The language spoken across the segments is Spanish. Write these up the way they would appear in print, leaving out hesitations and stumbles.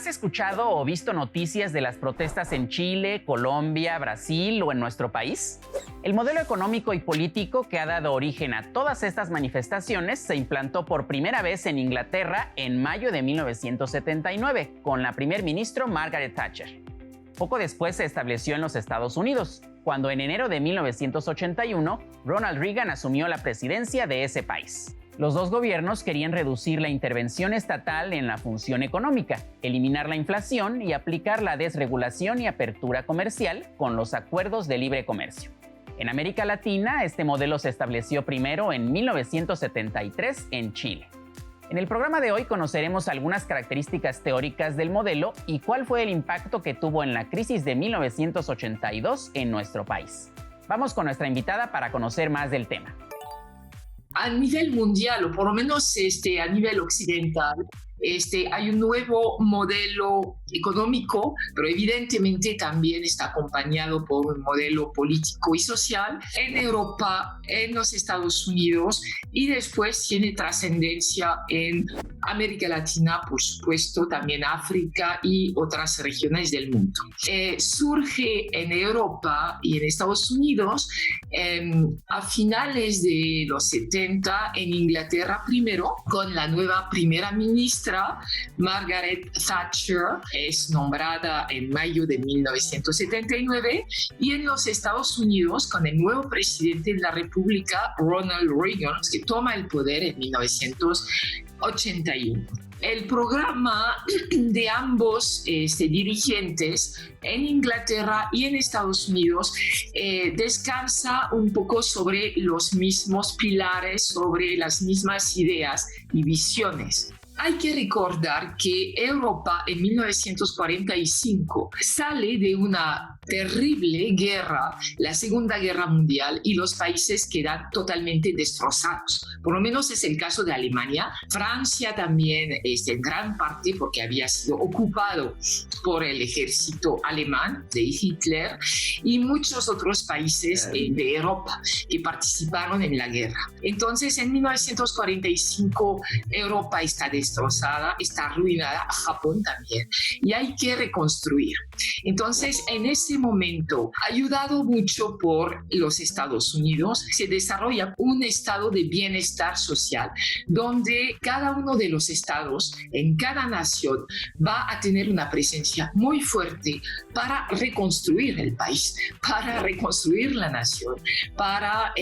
¿Has escuchado o visto noticias de las protestas en Chile, Colombia, Brasil o en nuestro país? El modelo económico y político que ha dado origen a todas estas manifestaciones se implantó por primera vez en Inglaterra en mayo de 1979 con la primer ministro Margaret Thatcher. Poco después se estableció en los Estados Unidos, cuando en enero de 1981 Ronald Reagan asumió la presidencia de ese país. Los dos gobiernos querían reducir la intervención estatal en la función económica, eliminar la inflación y aplicar la desregulación y apertura comercial con los acuerdos de libre comercio. En América Latina, este modelo se estableció primero en 1973 en Chile. En el programa de hoy conoceremos algunas características teóricas del modelo y cuál fue el impacto que tuvo en la crisis de 1982 en nuestro país. Vamos con nuestra invitada para conocer más del tema. A nivel mundial, o por lo menos a nivel occidental, hay un nuevo modelo económico, pero evidentemente también está acompañado por un modelo político y social en Europa, en los Estados Unidos, y después tiene trascendencia en América Latina, por supuesto, también África y otras regiones del mundo. Surge en Europa y en Estados Unidos a finales de los 70, en Inglaterra primero, con la nueva primera ministra Margaret Thatcher, es nombrada en mayo de 1979, y en los Estados Unidos con el nuevo presidente de la República, Ronald Reagan, que toma el poder en 1981. El programa de ambos dirigentes en Inglaterra y en Estados Unidos descansa un poco sobre los mismos pilares, sobre las mismas ideas y visiones. Hay que recordar que Europa en 1945 sale de una terrible guerra, la Segunda Guerra Mundial, y los países quedan totalmente destrozados. Por lo menos es el caso de Alemania. Francia también en gran parte porque había sido ocupado por el ejército alemán de Hitler, y muchos otros países de Europa que participaron en la guerra. Entonces en 1945 Europa está destrozada, está arruinada, Japón también, y hay que reconstruir. Entonces en ese momento, ayudado mucho por los Estados Unidos, se desarrolla un estado de bienestar social donde cada uno de los estados en cada nación va a tener una presencia muy fuerte para reconstruir el país, para reconstruir la nación, para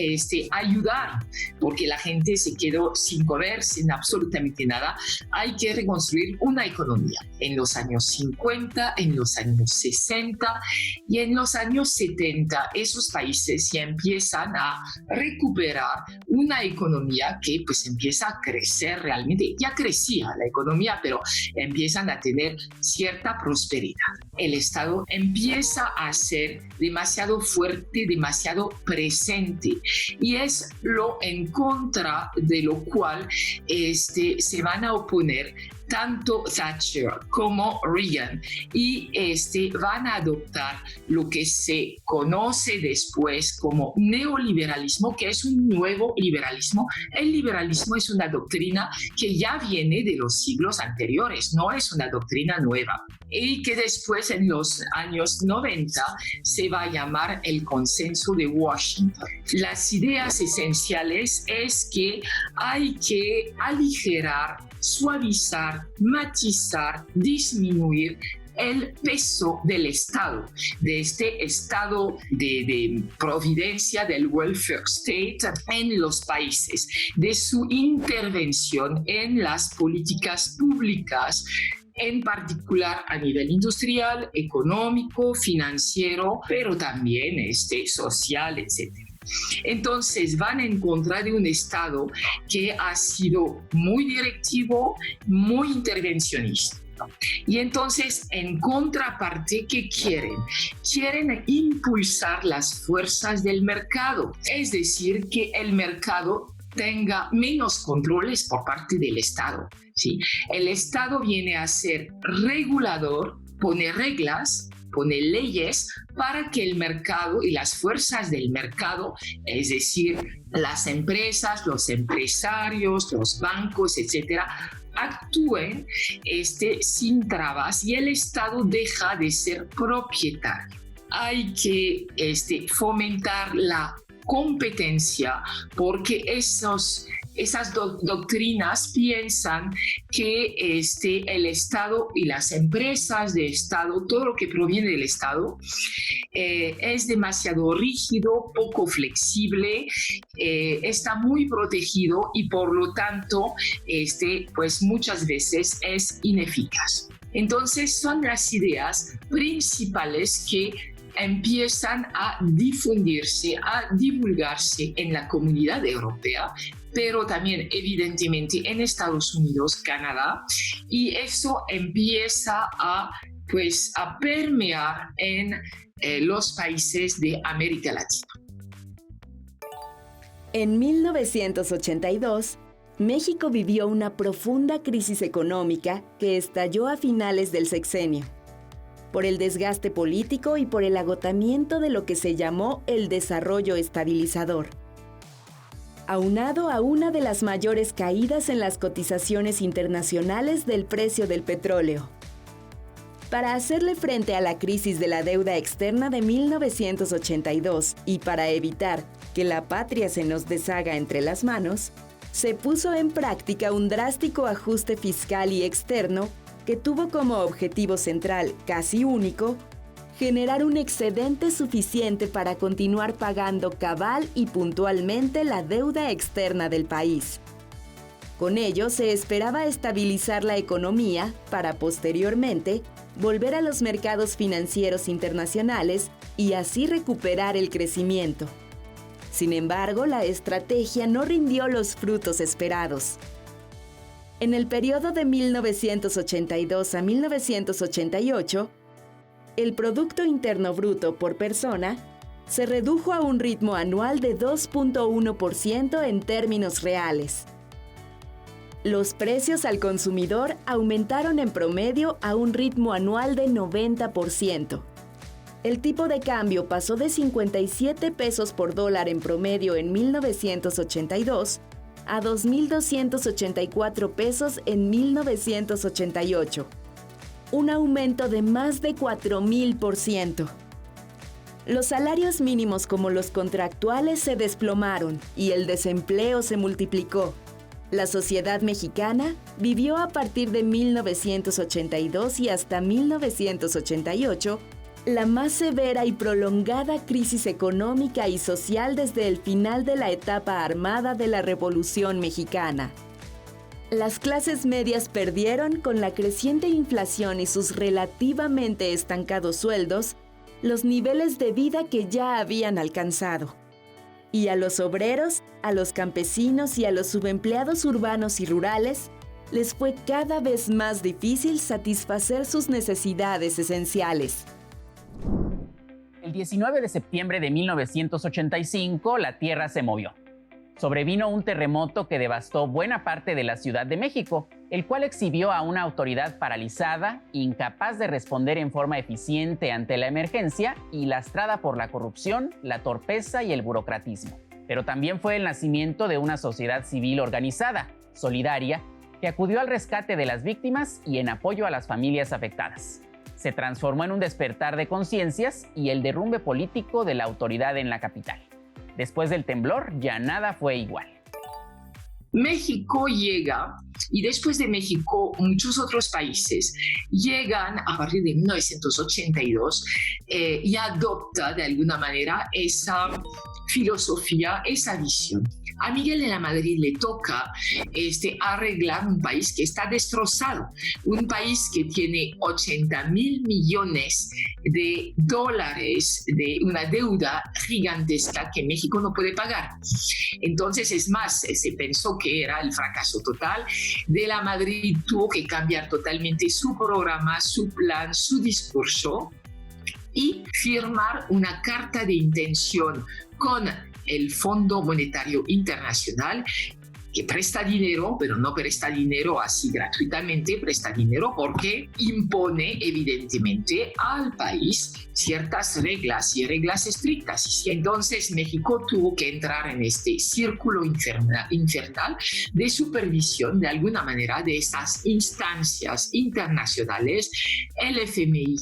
ayudar, porque la gente se quedó sin comer, sin absolutamente nada. Hay que reconstruir una economía. En los años 50, en los años 60 y en los años 70, esos países ya empiezan a recuperar una economía que pues empieza a crecer realmente. Ya crecía la economía, pero empiezan a tener cierta prosperidad. El Estado empieza a ser demasiado fuerte, demasiado presente, y es lo en contra de lo cual se van a oponer tanto Thatcher como Reagan, y van a adoptar lo que se conoce después como neoliberalismo, que es un nuevo liberalismo. El liberalismo es una doctrina que ya viene de los siglos anteriores, no es una doctrina nueva, y que después en los años 90 se va a llamar el consenso de Washington. Las ideas esenciales es que hay que aligerar, suavizar, matizar, disminuir el peso del Estado, de este estado de providencia, del welfare state en los países, de su intervención en las políticas públicas, en particular a nivel industrial, económico, financiero, pero también social, etc. Entonces van en contra de un Estado que ha sido muy directivo, muy intervencionista. Y entonces, en contraparte, ¿qué quieren? Quieren impulsar las fuerzas del mercado, es decir, que el mercado tenga menos controles por parte del Estado, ¿sí? El Estado viene a ser regulador, pone reglas, pone leyes para que el mercado y las fuerzas del mercado, es decir, las empresas, los empresarios, los bancos, etcétera, actúen sin trabas y el Estado deja de ser propietario. Hay que fomentar la competencia porque esas doctrinas piensan que el Estado y las empresas de Estado, todo lo que proviene del Estado, es demasiado rígido, poco flexible, está muy protegido y por lo tanto pues muchas veces es ineficaz. Entonces son las ideas principales que empiezan a difundirse, a divulgarse en la comunidad europea, pero también evidentemente en Estados Unidos, Canadá, y eso empieza a permear en los países de América Latina. En 1982, México vivió una profunda crisis económica que estalló a finales del sexenio, por el desgaste político y por el agotamiento de lo que se llamó el desarrollo estabilizador. Aunado a una de las mayores caídas en las cotizaciones internacionales del precio del petróleo. Para hacerle frente a la crisis de la deuda externa de 1982 y para evitar que la patria se nos deshaga entre las manos, se puso en práctica un drástico ajuste fiscal y externo que tuvo como objetivo central, casi único, generar un excedente suficiente para continuar pagando cabal y puntualmente la deuda externa del país. Con ello se esperaba estabilizar la economía para posteriormente volver a los mercados financieros internacionales y así recuperar el crecimiento. Sin embargo, la estrategia no rindió los frutos esperados. En el periodo de 1982 a 1988, el Producto Interno Bruto por persona se redujo a un ritmo anual de 2.1% en términos reales. Los precios al consumidor aumentaron en promedio a un ritmo anual de 90%. El tipo de cambio pasó de 57 pesos por dólar en promedio en 1982 a 2.284 pesos en 1988. Un aumento de más de 4.000%. Los salarios mínimos como los contractuales se desplomaron y el desempleo se multiplicó. La sociedad mexicana vivió a partir de 1982 y hasta 1988 la más severa y prolongada crisis económica y social desde el final de la etapa armada de la Revolución Mexicana. Las clases medias perdieron, con la creciente inflación y sus relativamente estancados sueldos, los niveles de vida que ya habían alcanzado. Y a los obreros, a los campesinos y a los subempleados urbanos y rurales, les fue cada vez más difícil satisfacer sus necesidades esenciales. El 19 de septiembre de 1985, la Tierra se movió. Sobrevino un terremoto que devastó buena parte de la Ciudad de México, el cual exhibió a una autoridad paralizada, incapaz de responder en forma eficiente ante la emergencia y lastrada por la corrupción, la torpeza y el burocratismo. Pero también fue el nacimiento de una sociedad civil organizada, solidaria, que acudió al rescate de las víctimas y en apoyo a las familias afectadas. Se transformó en un despertar de conciencias y el derrumbe político de la autoridad en la capital. Después del temblor, ya nada fue igual. México llega, y después de México muchos otros países llegan a partir de 1982 y adopta de alguna manera esa filosofía, esa visión. A Miguel de la Madrid le toca arreglar un país que está destrozado, un país que tiene 80.000 millones de dólares de una deuda gigantesca que México no puede pagar. Entonces, es más, se pensó que era el fracaso total. De la Madrid tuvo que cambiar totalmente su programa, su plan, su discurso y firmar una carta de intención con el Fondo Monetario Internacional que presta dinero, pero no presta dinero así gratuitamente, presta dinero porque impone evidentemente al país ciertas reglas y reglas estrictas. Y entonces México tuvo que entrar en este círculo infernal de supervisión de alguna manera de estas instancias internacionales, el FMI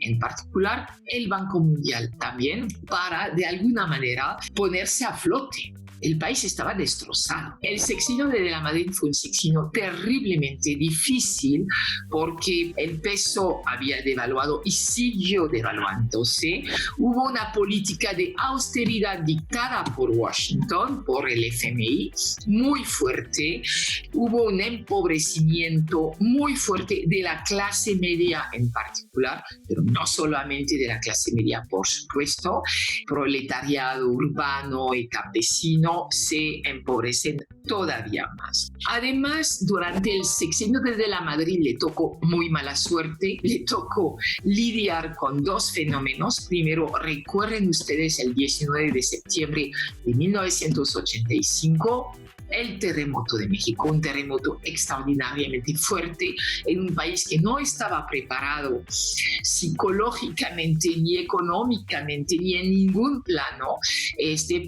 en particular, el Banco Mundial también, para de alguna manera ponerse a flote. El país estaba destrozado. El sexenio de la Madrid fue un sexenio terriblemente difícil porque el peso había devaluado y siguió devaluándose. Hubo una política de austeridad dictada por Washington, por el FMI, muy fuerte. Hubo un empobrecimiento muy fuerte de la clase media en particular, pero no solamente de la clase media, por supuesto. Proletariado urbano y campesino se empobrecen todavía más. Además, durante el sexenio de la Madrid le tocó muy mala suerte, le tocó lidiar con dos fenómenos. Primero, recuerden ustedes el 19 de septiembre de 1985, el terremoto de México, un terremoto extraordinariamente fuerte en un país que no estaba preparado psicológicamente, ni económicamente, ni en ningún plano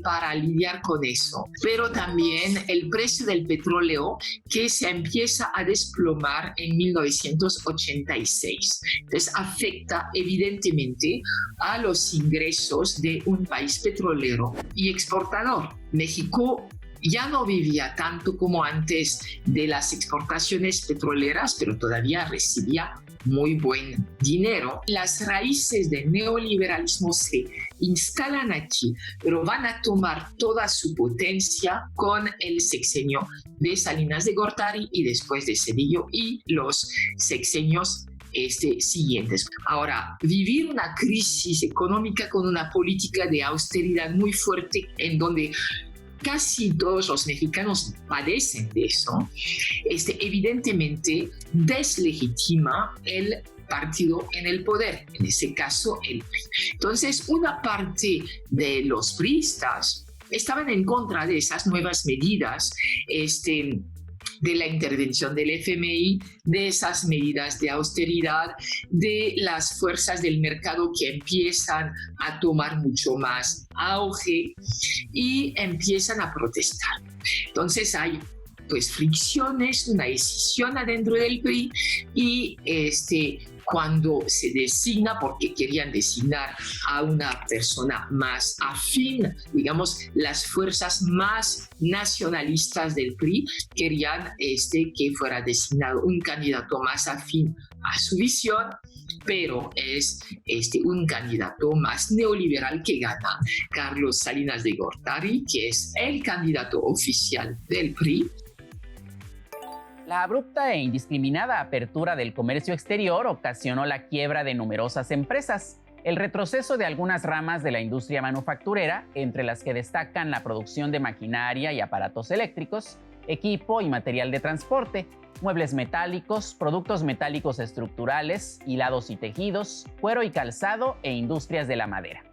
para lidiar con eso. Pero también el precio del petróleo que se empieza a desplomar en 1986. Entonces afecta evidentemente a los ingresos de un país petrolero y exportador. México ya no vivía tanto como antes de las exportaciones petroleras, pero todavía recibía muy buen dinero. Las raíces del neoliberalismo se instalan aquí, pero van a tomar toda su potencia con el sexenio de Salinas de Gortari y después de Zedillo y los sexenios siguientes. Ahora, vivir una crisis económica con una política de austeridad muy fuerte en donde casi todos los mexicanos padecen de eso, evidentemente deslegitima el partido en el poder, en ese caso el PRI. Entonces, una parte de los priistas estaban en contra de esas nuevas medidas, de la intervención del FMI, de esas medidas de austeridad, de las fuerzas del mercado que empiezan a tomar mucho más auge y empiezan a protestar. Entonces hay pues fricciones, una decisión adentro del PRI y cuando se designa, porque querían designar a una persona más afín, digamos, las fuerzas más nacionalistas del PRI querían que fuera designado un candidato más afín a su visión, pero es un candidato más neoliberal que gana, Carlos Salinas de Gortari, que es el candidato oficial del PRI. La abrupta e indiscriminada apertura del comercio exterior ocasionó la quiebra de numerosas empresas, el retroceso de algunas ramas de la industria manufacturera, entre las que destacan la producción de maquinaria y aparatos eléctricos, equipo y material de transporte, muebles metálicos, productos metálicos estructurales, hilados y tejidos, cuero y calzado e industrias de la madera.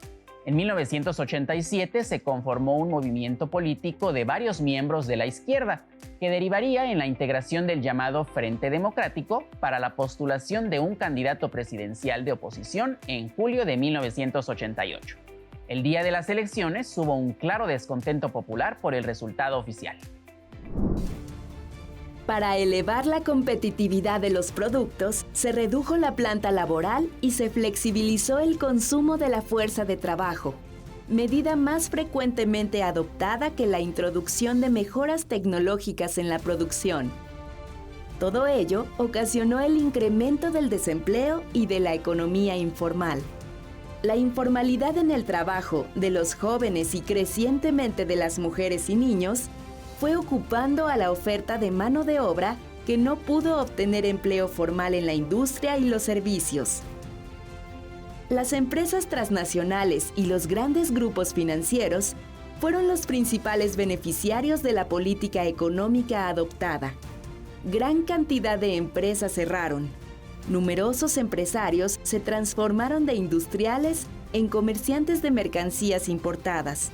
En 1987 se conformó un movimiento político de varios miembros de la izquierda, que derivaría en la integración del llamado Frente Democrático para la postulación de un candidato presidencial de oposición en julio de 1988. El día de las elecciones hubo un claro descontento popular por el resultado oficial. Para elevar la competitividad de los productos, se redujo la planta laboral y se flexibilizó el consumo de la fuerza de trabajo, medida más frecuentemente adoptada que la introducción de mejoras tecnológicas en la producción. Todo ello ocasionó el incremento del desempleo y de la economía informal. La informalidad en el trabajo de los jóvenes y crecientemente de las mujeres y niños fue ocupando a la oferta de mano de obra que no pudo obtener empleo formal en la industria y los servicios. Las empresas transnacionales y los grandes grupos financieros fueron los principales beneficiarios de la política económica adoptada. Gran cantidad de empresas cerraron. Numerosos empresarios se transformaron de industriales en comerciantes de mercancías importadas.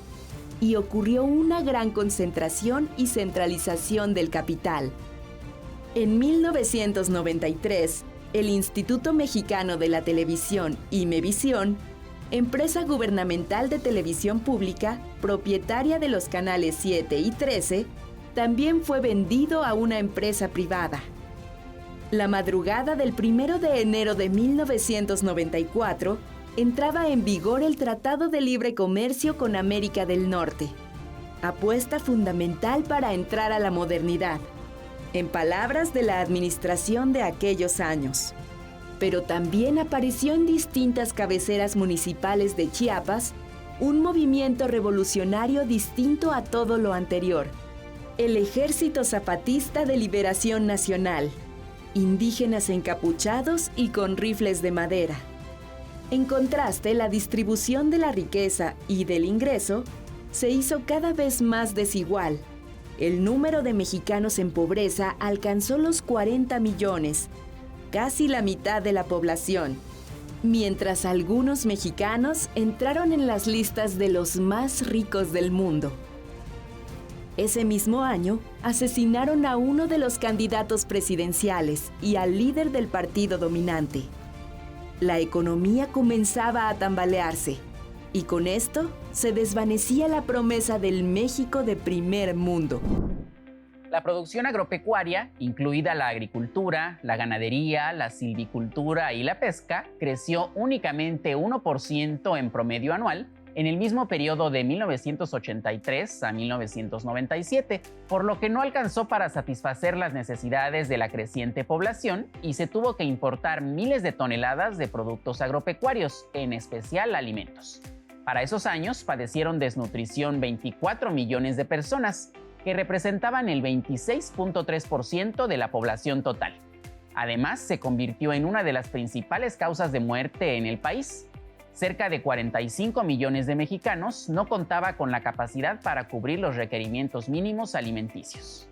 y ocurrió una gran concentración y centralización del capital. En 1993, el Instituto Mexicano de la Televisión, Imevisión, empresa gubernamental de televisión pública, propietaria de los canales 7 y 13, también fue vendido a una empresa privada. La madrugada del 1 de enero de 1994, entraba en vigor el Tratado de Libre Comercio con América del Norte, apuesta fundamental para entrar a la modernidad, en palabras de la administración de aquellos años. Pero también apareció en distintas cabeceras municipales de Chiapas un movimiento revolucionario distinto a todo lo anterior: el Ejército Zapatista de Liberación Nacional, indígenas encapuchados y con rifles de madera. En contraste, la distribución de la riqueza y del ingreso se hizo cada vez más desigual. El número de mexicanos en pobreza alcanzó los 40 millones, casi la mitad de la población, mientras algunos mexicanos entraron en las listas de los más ricos del mundo. Ese mismo año, asesinaron a uno de los candidatos presidenciales y al líder del partido dominante. La economía comenzaba a tambalearse, y con esto se desvanecía la promesa del México de primer mundo. La producción agropecuaria, incluida la agricultura, la ganadería, la silvicultura y la pesca, creció únicamente 1% en promedio anual en el mismo periodo de 1983 a 1997, por lo que no alcanzó para satisfacer las necesidades de la creciente población y se tuvo que importar miles de toneladas de productos agropecuarios, en especial alimentos. Para esos años padecieron desnutrición 24 millones de personas, que representaban el 26.3% de la población total. Además, se convirtió en una de las principales causas de muerte en el país. Cerca de 45 millones de mexicanos no contaba con la capacidad para cubrir los requerimientos mínimos alimenticios.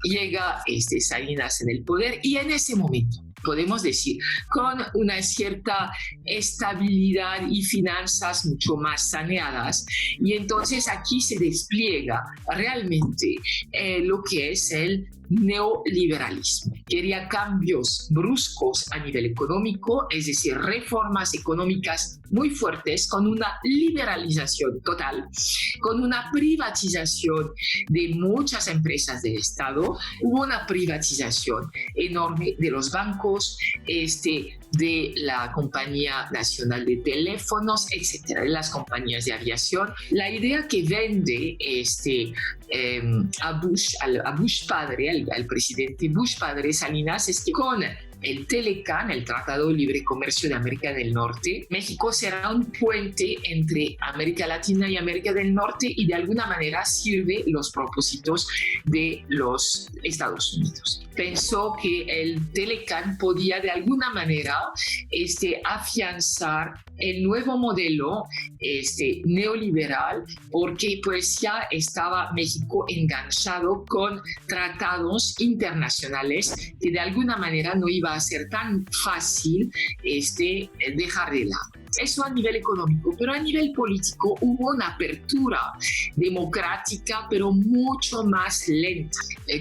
Llega Salinas en el poder y en ese momento, podemos decir, con una cierta estabilidad y finanzas mucho más saneadas, y entonces aquí se despliega realmente lo que es el neoliberalismo. Quería cambios bruscos a nivel económico, es decir, reformas económicas muy fuertes, con una liberalización total, con una privatización de muchas empresas del Estado. Hubo una privatización enorme de los bancos, de la Compañía Nacional de Teléfonos, etcétera, de las compañías de aviación. La idea que vende a Bush padre, al presidente Bush padre Salinas, es que con el TELECAN, el Tratado de Libre Comercio de América del Norte, México será un puente entre América Latina y América del Norte, y de alguna manera sirve los propósitos de los Estados Unidos. Pensó que el TELECAN podía de alguna manera afianzar el nuevo modelo neoliberal, porque pues ya estaba México enganchado con tratados internacionales que de alguna manera no iba a ser tan fácil dejar de lado. Eso a nivel económico, pero a nivel político hubo una apertura democrática, pero mucho más lenta,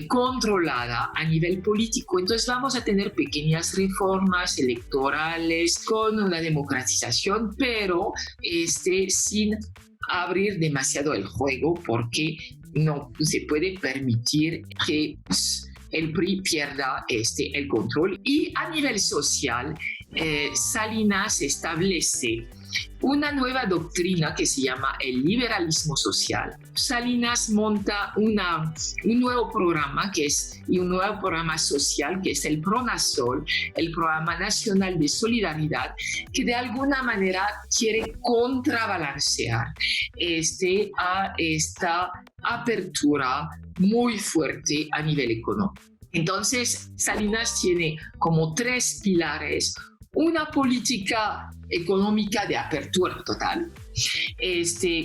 controlada a nivel político. Entonces vamos a tener pequeñas reformas electorales con una democratización, pero sin abrir demasiado el juego, porque no se puede permitir que el PRI pierda el control. Y a nivel social, Salinas establece una nueva doctrina que se llama el liberalismo social. Salinas monta un nuevo programa un nuevo programa social, que es el PRONASOL, el Programa Nacional de Solidaridad, que de alguna manera quiere contrabalancear a esta apertura muy fuerte a nivel económico. Entonces, Salinas tiene como 3 pilares: una política económica de apertura total,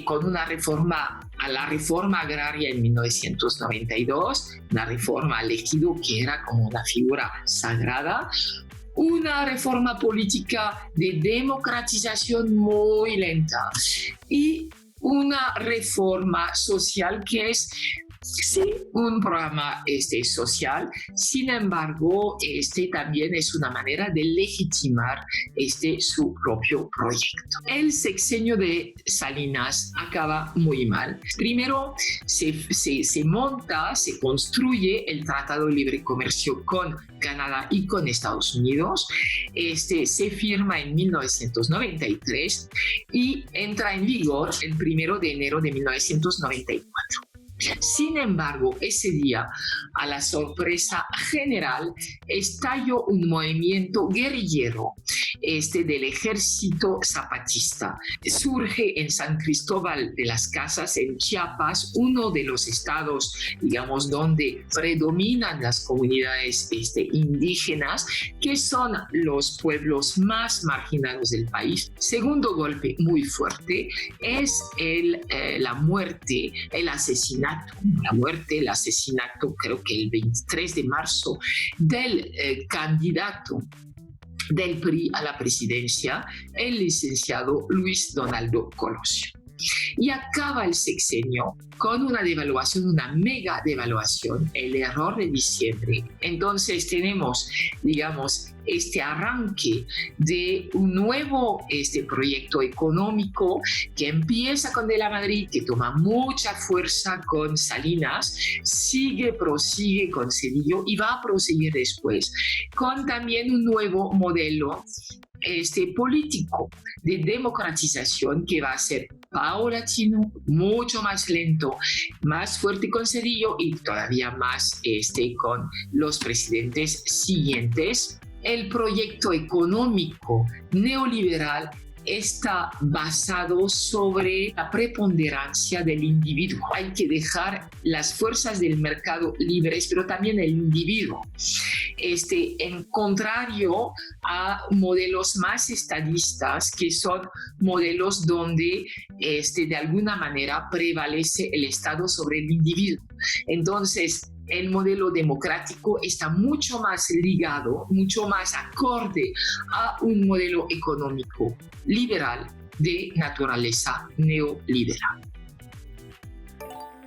con una reforma a la reforma agraria en 1992, una reforma al ejido que era como una figura sagrada, una reforma política de democratización muy lenta y una reforma social que es sí, un programa social, sin embargo, también es una manera de legitimar su propio proyecto. El sexenio de Salinas acaba muy mal. Primero, se construye el Tratado de Libre Comercio con Canadá y con Estados Unidos. Se firma en 1993 y entra en vigor el 1 de enero de 1994. Sin embargo, ese día, a la sorpresa general, estalló un movimiento guerrillero del ejército zapatista. Surge en San Cristóbal de las Casas, en Chiapas, uno de los estados, digamos, donde predominan las comunidades indígenas, que son los pueblos más marginados del país. Segundo golpe muy fuerte es el asesinato, creo que el 23 de marzo, del candidato del PRI a la presidencia, el licenciado Luis Donaldo Colosio. Y acaba el sexenio con una devaluación, una mega devaluación, el error de diciembre. Entonces tenemos, digamos, arranque de un nuevo proyecto económico que empieza con De la Madrid, que toma mucha fuerza con Salinas, prosigue con Zedillo y va a proseguir después con también un nuevo modelo político de democratización que va a ser paulatino, mucho más lento, más fuerte con Zedillo y todavía más con los presidentes siguientes. El proyecto económico neoliberal está basado sobre la preponderancia del individuo. Hay que dejar las fuerzas del mercado libres, pero también el individuo. En contrario a modelos más estadistas, que son modelos donde de alguna manera prevalece el Estado sobre el individuo. Entonces, el modelo democrático está mucho más ligado, mucho más acorde a un modelo económico liberal de naturaleza neoliberal.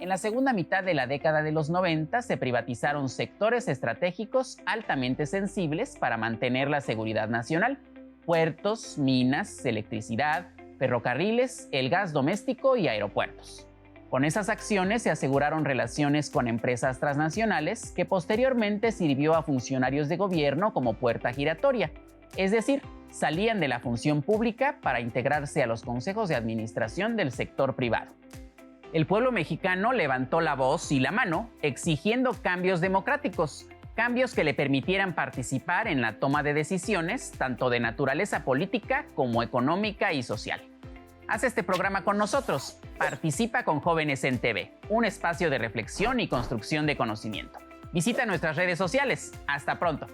En la segunda mitad de la década de los 90 se privatizaron sectores estratégicos altamente sensibles para mantener la seguridad nacional: puertos, minas, electricidad, ferrocarriles, el gas doméstico y aeropuertos. Con esas acciones se aseguraron relaciones con empresas transnacionales que posteriormente sirvió a funcionarios de gobierno como puerta giratoria, es decir, salían de la función pública para integrarse a los consejos de administración del sector privado. El pueblo mexicano levantó la voz y la mano exigiendo cambios democráticos, cambios que le permitieran participar en la toma de decisiones tanto de naturaleza política como económica y social. Haz este programa con nosotros. Participa con Jóvenes en TV, un espacio de reflexión y construcción de conocimiento. Visita nuestras redes sociales. Hasta pronto.